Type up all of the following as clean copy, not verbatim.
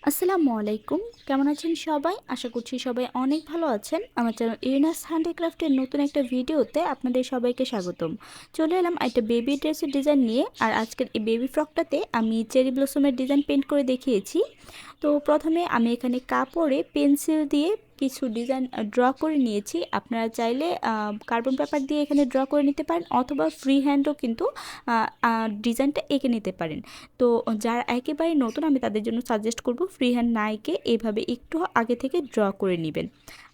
আসসালামু আলাইকুম। কেমন আছেন সবাই? আশা করছি সবাই অনেক ভালো আছেন। আমার চ্যানেল ইরিনাস হ্যান্ডিক্রাফটের নতুন একটা ভিডিওতে আপনাদের সবাইকে স্বাগতম। চলে এলাম একটা বেবি ড্রেসের ডিজাইন নিয়ে। আর আজকের এই বেবি ফ্রকটাতে আমি চেরি ব্লসমের ডিজাইন পেইন্ট করে দেখিয়েছি। তো প্রথমে আমি এখানে কাপড়ে পেন্সিল দিয়ে কিছু ডিজাইন ড্র করে নিয়েছি। আপনারা চাইলে কার্বন পেপার দিয়ে এখানে ড্র করে নিতে পারেন, অথবা ফ্রি হ্যান্ডও কিন্তু ডিজাইনটা এঁকে নিতে পারেন। তো যারা একেবারে নতুন, আমি তাদের জন্য সাজেস্ট করব ফ্রি হ্যান্ড না এঁকে এইভাবে একটু আগে থেকে ড্র করে নেবেন।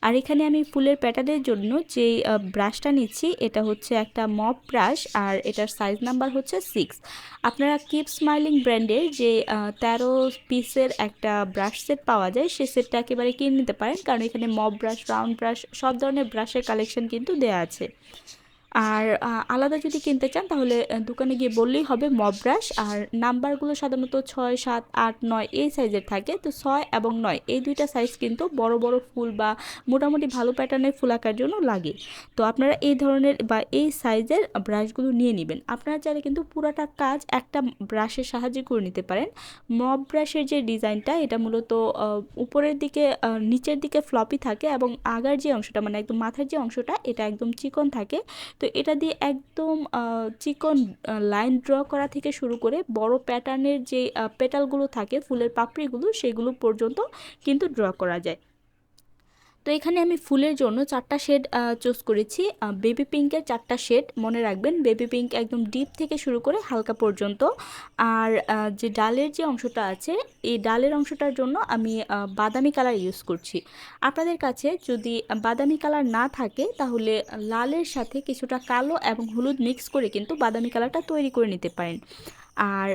আর এখানে আমি ফুলের প্যাটার্নের জন্য যেই ব্রাশটা নিচ্ছি, এটা হচ্ছে একটা মপ ব্রাশ, আর এটার সাইজ নাম্বার হচ্ছে 6। আপনারা কিপ স্মাইলিং ব্র্যান্ডের যে 13 পিসের একটা ব্রাশ সেট পাওয়া যায়, সেই সেটটা একেবারে কিনে নিতে পারেন, কারণ এখানে মপ ব্রাশ, রাউন্ড ব্রাশ, সব ধরনের ব্রাশের কালেকশন কিন্তু দেওয়া আছে। আর আলাদা যদি কিনতে চান তাহলে দোকানে গিয়ে বললেই হবে মপ ব্রাশ। আর নাম্বারগুলো সাধারণত 6, 7, 8, 9 এই সাইজের থাকে। তো 6 এবং 9 এই দুইটা সাইজ কিন্তু বড় বড় ফুল বা মোটামুটি ভালো প্যাটার্নের ফুল আঁকার জন্য লাগে। তো আপনারা এই ধরনের বা এই সাইজের ব্রাশগুলো নিয়ে নেবেন। আপনারা চাইলে কিন্তু পুরাটা কাজ একটা ব্রাশের সাহায্যে করে নিতে পারেন। মপ ব্রাশের যে ডিজাইনটা, এটা মূলত উপরের দিকে নিচের দিকে ফ্লপি থাকে, এবং আগার যে অংশটা মানে একদম মাথার যে অংশটা, এটা একদম চিকন থাকে। তো এটা দিয়ে একদম চিকন লাইন ড্র করা থেকে শুরু করে বড় প্যাটার্নের যে পেটালগুলো থাকে, ফুলের পাপড়িগুলো, সেগুলো পর্যন্ত কিন্তু ড্র করা যায়। তো এখানে আমি ফুলের জন্য 4টা শেড চুজ করেছি। বেবি পিঙ্কের 4টা শেড মনে রাখবেন, বেবি পিঙ্ক একদম ডিপ থেকে শুরু করে হালকা পর্যন্ত। আর যে ডালের যে অংশটা আছে, এই ডালের অংশটার জন্য আমি বাদামি কালার ইউজ করছি। আপনাদের কাছে যদি বাদামি কালার না থাকে, তাহলে লালের সাথে কিছুটা কালো এবং হলুদ মিক্স করে কিন্তু বাদামি কালারটা তৈরি করে নিতে পারেন। আর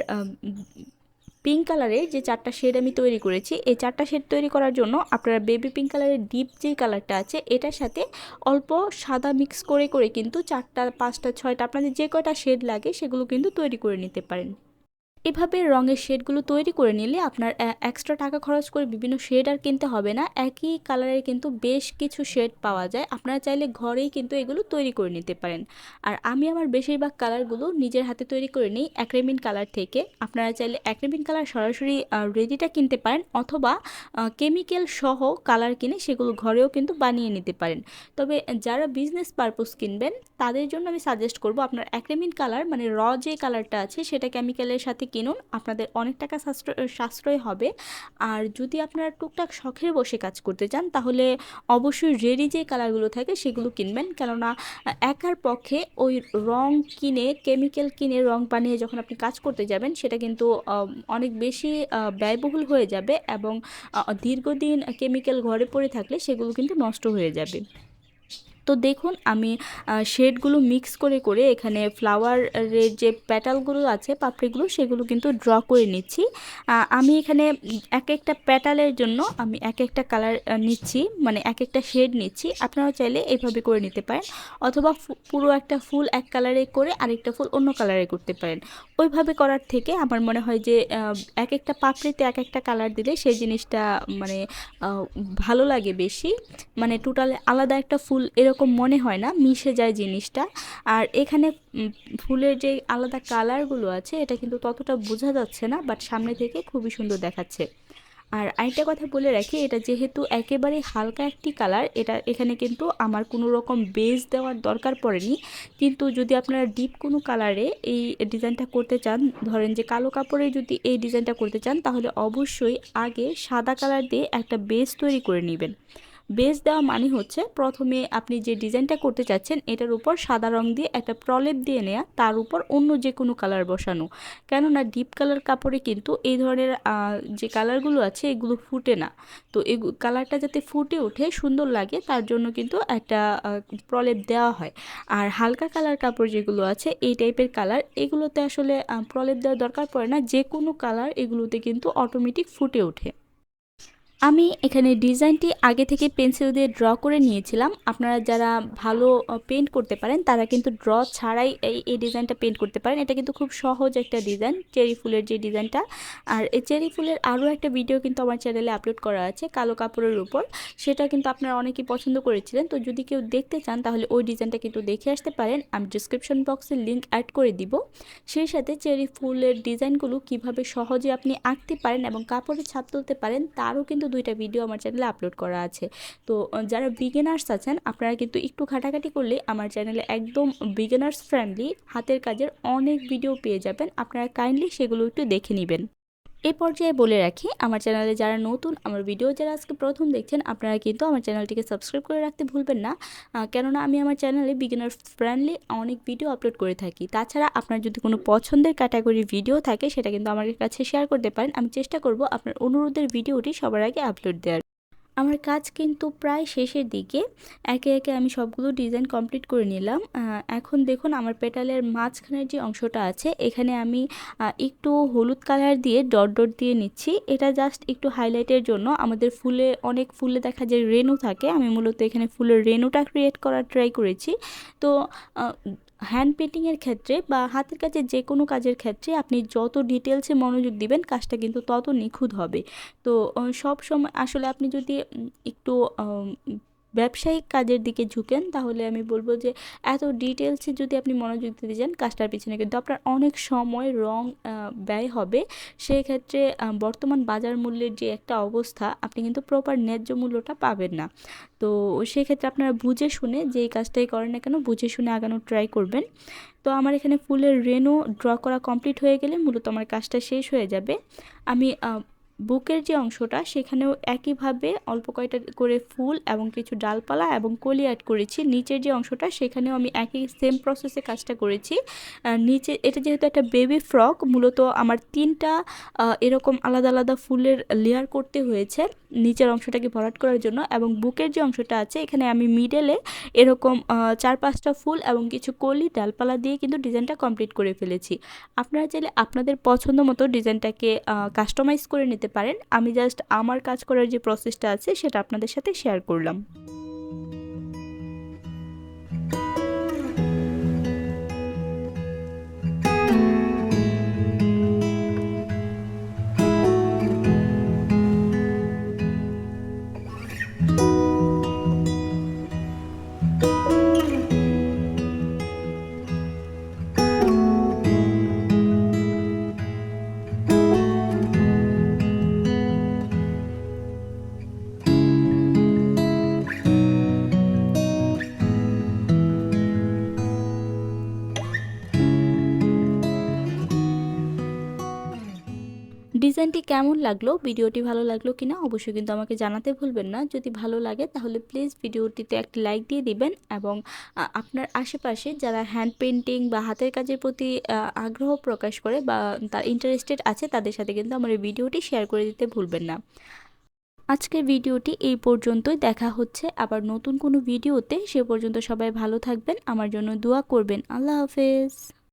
পিঙ্ক কালারের যে 4টা শেড আমি তৈরি করেছি, এই 4টা শেড তৈরি করার জন্য আপনারা বেবি পিঙ্ক কালারের ডিপ যে কালারটা আছে, এটার সাথে অল্প সাদা মিক্স করে করে কিন্তু 4টা, 5টা, 6টা আপনাদের যে কয়টা শেড লাগে সেগুলো কিন্তু তৈরি করে নিতে পারেন। এভাবে রঙের শেডগুলো তৈরি করে নিলে আপনার এক্সট্রা টাকা খরচ করে বিভিন্ন শেড আর কিনতে হবে না। একই কালারের কিন্তু বেশ কিছু শেড পাওয়া যায়। আপনারা চাইলে ঘরেই কিন্তু এগুলো তৈরি করে নিতে পারেন। আর আমি আমার বেশিরভাগ কালারগুলো নিজের হাতে তৈরি করে নিই অ্যাক্রিলিক কালার থেকে। আপনারা চাইলে অ্যাক্রিলিক কালার সরাসরি রেডিটা কিনতে পারেন, অথবা কেমিক্যাল সহ কালার কিনে সেগুলো ঘরেও কিন্তু বানিয়ে নিতে পারেন। তবে যারা বিজনেস পারপোজ কিনবেন, তাদের জন্য আমি সাজেস্ট করব আপনার অ্যাক্রিলিক কালার মানে যে কালারটা আছে সেটা কেমিক্যালের সাথে কিনুন, আপনাদের অনেক টাকা সাশ্রয় হবে। আর যদি আপনারা টুকটাক শখের বসে কাজ করতে চান, তাহলে অবশ্যই রেডি যে কালারগুলো থাকে সেগুলো কিনবেন, কেননা একার পক্ষে ওই রং কিনে, কেমিক্যাল কিনে রং বানিয়ে যখন আপনি কাজ করতে যাবেন, সেটা কিন্তু অনেক বেশি ব্যয়বহুল হয়ে যাবে, এবং দীর্ঘদিন কেমিক্যাল ঘরে পড়ে থাকলে সেগুলো কিন্তু নষ্ট হয়ে যাবে। তো দেখুন, আমি শেডগুলো মিক্স করে করে এখানে ফ্লাওয়ারের যে প্যাটালগুলো আছে, পাপড়িগুলো, সেগুলো কিন্তু ড্র করে নিচ্ছি। আমি এখানে এক একটা প্যাটালের জন্য আমি এক একটা কালার নিচ্ছি, মানে এক একটা শেড নিচ্ছি। আপনারা চাইলে এইভাবে করে নিতে পারেন, অথবা পুরো একটা ফুল এক কালারে করে আরেকটা ফুল অন্য কালারে করতে পারেন। ওইভাবে করার থেকে আমার মনে হয় যে এক একটা পাপড়িতে এক একটা কালার দিলে সেই জিনিসটা মানে ভালো লাগে বেশি, মানে টোটাল আলাদা একটা ফুল এরকম মনে হয় না, মিশে যায় জিনিসটা। আর এখানে ফুলের যে আলাদা কালারগুলো আছে, এটা কিন্তু ততটা বোঝা যাচ্ছে না, বাট সামনে থেকে খুবই সুন্দর দেখাচ্ছে। আর আরেকটা কথা বলে রাখি, এটা যেহেতু একেবারে হালকা একটি কালার, এটা এখানে কিন্তু আমার কোনো রকম বেস দেওয়ার দরকার পড়েনি। কিন্তু যদি আপনারা ডিপ কোনো কালারে এই ডিজাইনটা করতে চান, ধরেন যে কালো কাপড়ে যদি এই ডিজাইনটা করতে চান, তাহলে অবশ্যই আগে সাদা কালার দিয়ে একটা বেস তৈরি করে নেবেন। বেস দেওয়া মানে হচ্ছে, প্রথমে আপনি যে ডিজাইনটা করতে চাচ্ছেন এটার উপর সাদা রং দিয়ে একটা প্রলেপ দিয়ে নেওয়া, তার উপর অন্য যে কোনো কালার বসানো। কেননা ডিপ কালার কাপড়ে কিন্তু এই ধরনের যে কালারগুলো আছে এগুলো ফুটে না। তো এই কালারটা যাতে ফুটে ওঠে, সুন্দর লাগে, তার জন্য কিন্তু একটা প্রলেপ দেওয়া হয়। আর হালকা কালার কাপড় যেগুলো আছে, এই টাইপের কালার, এগুলোতে আসলে প্রলেপ দেওয়ার দরকার পড়ে না, যে কোনো কালার এগুলোতে কিন্তু অটোমেটিক ফুটে ওঠে। আমি এখানে ডিজাইনটি আগে থেকে পেন্সিল দিয়ে ড্র করে নিয়েছিলাম। আপনারা যারা ভালো পেইন্ট করতে পারেন তারা কিন্তু ড্র ছাড়াই এই ডিজাইনটা পেইন্ট করতে পারেন। এটা কিন্তু খুব সহজ একটা ডিজাইন, চেরি ফুলের যে ডিজাইনটা। আর এই চেরি ফুলের আরও একটা ভিডিও কিন্তু আমার চ্যানেলে আপলোড করা আছে কালো কাপড়ের উপর, সেটা কিন্তু আপনারা অনেকেই পছন্দ করেছিলেন। তো যদি কেউ দেখতে চান তাহলে ওই ডিজাইনটা কিন্তু দেখে আসতে পারেন, আমি ডিসক্রিপশন বক্সে লিঙ্ক অ্যাড করে দিব। সেই সাথে চেরি ফুলের ডিজাইনগুলো কিভাবে সহজে আপনি আঁকতে পারেন এবং কাপড়ে ছাপ তুলতে পারেন তারও কিন্তু 2টা ভিডিও আমার চ্যানেলে আপলোড করা আছে। তো যারা বিগিনার্স আছেন আপনারা কিন্তু একটু ঘাটাঘাটি করলে আমার চ্যানেলে একদম বিগিনার্স ফ্রেন্ডলি হাতের কাজের অনেক ভিডিও পেয়ে যাবেন। আপনারা কাইন্ডলি সেগুলো একটু দেখে নেবেন। এই পর্যায়ে বলে রাখি, আমার চ্যানেলে যারা নতুন, আমার ভিডিও যারা আজকে প্রথম দেখছেন, আপনারা কিন্তু আমার চ্যানেলটিকে সাবস্ক্রাইব করে রাখতে ভুলবেন না। কেননা আমি আমার চ্যানেলে বিগিনার ফ্রেন্ডলি অনেক ভিডিও আপলোড করে থাকি। তাছাড়া আপনার যদি কোনো পছন্দের ক্যাটাগরি ভিডিও থাকে সেটা কিন্তু আমার কাছে শেয়ার করতে পারেন। আমি চেষ্টা করব আপনার অনুরোধের ভিডিওটি সবার আগে আপলোড দেওয়ার। আমার কাজ কিন্তু প্রায় শেষের দিকে, একে একে আমি সবগুলো ডিজাইন কমপ্লিট করে নিলাম। এখন দেখুন আমার পেটালের মাঝখানের যে অংশটা আছে এখানে আমি একটু হলুদ কালার দিয়ে ডট ডট দিয়ে নিচ্ছি। এটা জাস্ট একটু হাইলাইটের জন্য। আমাদের ফুলে অনেক ফুলে দেখা যায় রেনু থাকে, আমি মূলত এখানে ফুলের রেনুটা ক্রিয়েট করার ট্রাই করেছি। তো হ্যান্ড পেন্টিংয়ের ক্ষেত্রে বা হাতের কাজের যে কোনো কাজের ক্ষেত্রে আপনি যত ডিটেলসে মনোযোগ দিবেন কাজটা কিন্তু তত নিখুঁত হবে। তো সব সময় আসলে আপনি যদি একটু ব্যবসায়িক কাজের দিকে ঝুঁকেন তাহলে আমি বলবো যে এত ডিটেলসে যদি আপনি মনোযোগ দিতে যান কাজটার পিছনে কিন্তু আপনার অনেক সময় ব্যয় হবে। সেক্ষেত্রে বর্তমান বাজার মূল্যের যে একটা অবস্থা, আপনি কিন্তু প্রপার ন্যায্য মূল্যটা পাবেন না। তো সেক্ষেত্রে আপনারা বুঝে শুনে যেই কাজটাই করেন না কেন বুঝে শুনে আগানোর ট্রাই করবেন। তো আমার এখানে ফুলের রেনু ড্র করা কমপ্লিট হয়ে গেলে মূলত আমার কাজটা শেষ হয়ে যাবে। আমি বুকের যে অংশটা সেখানেও একইভাবে অল্প কয়টা করে ফুল এবং কিছু ডালপালা এবং কলি অ্যাড করেছি। নিচের যে অংশটা সেখানেও আমি একই সেম প্রসেসে কাজটা করেছি। নিচে এটা যেহেতু একটা বেবি ফ্রক, মূলত আমার 3টা এরকম আলাদা আলাদা ফুলের লেয়ার করতে হয়েছে নিচের অংশটাকে ভরাট করার জন্য। এবং বুকের যে অংশটা আছে এখানে আমি মিডলে এরকম 4-5টা ফুল এবং কিছু কলি ডালপালা দিয়ে কিন্তু ডিজাইনটা কমপ্লিট করে ফেলেছি। আপনারা চাইলে আপনাদের পছন্দ মতো ডিজাইনটাকে কাস্টমাইজ করে নিতে পারেন। আমি জাস্ট আমার কাজ করার যে প্রসেসটা আছে সেটা আপনাদের সাথে শেয়ার করলাম। ডিজাইনটি কেমন লাগলো, ভিডিওটি ভালো লাগলো কিনা অবশ্যই কিন্তু আমাকে জানাতে ভুলবেন না। যদি ভালো লাগে তাহলে প্লিজ ভিডিওটিতে একটা লাইক দিয়ে দিবেন এবং আপনার আশেপাশে যারা হ্যান্ড পেন্টিং বা হাতের কাজের প্রতি আগ্রহ প্রকাশ করে বা তার ইন্টারেস্টেড আছে তাদের সাথে কিন্তু আমার এই ভিডিওটি শেয়ার করে দিতে ভুলবেন না। আজকের ভিডিওটি এই পর্যন্তই। দেখা হচ্ছে আবার নতুন কোনো ভিডিওতে। সে পর্যন্ত সবাই ভালো থাকবেন, আমার জন্য দোয়া করবেন। আল্লাহ হাফেজ।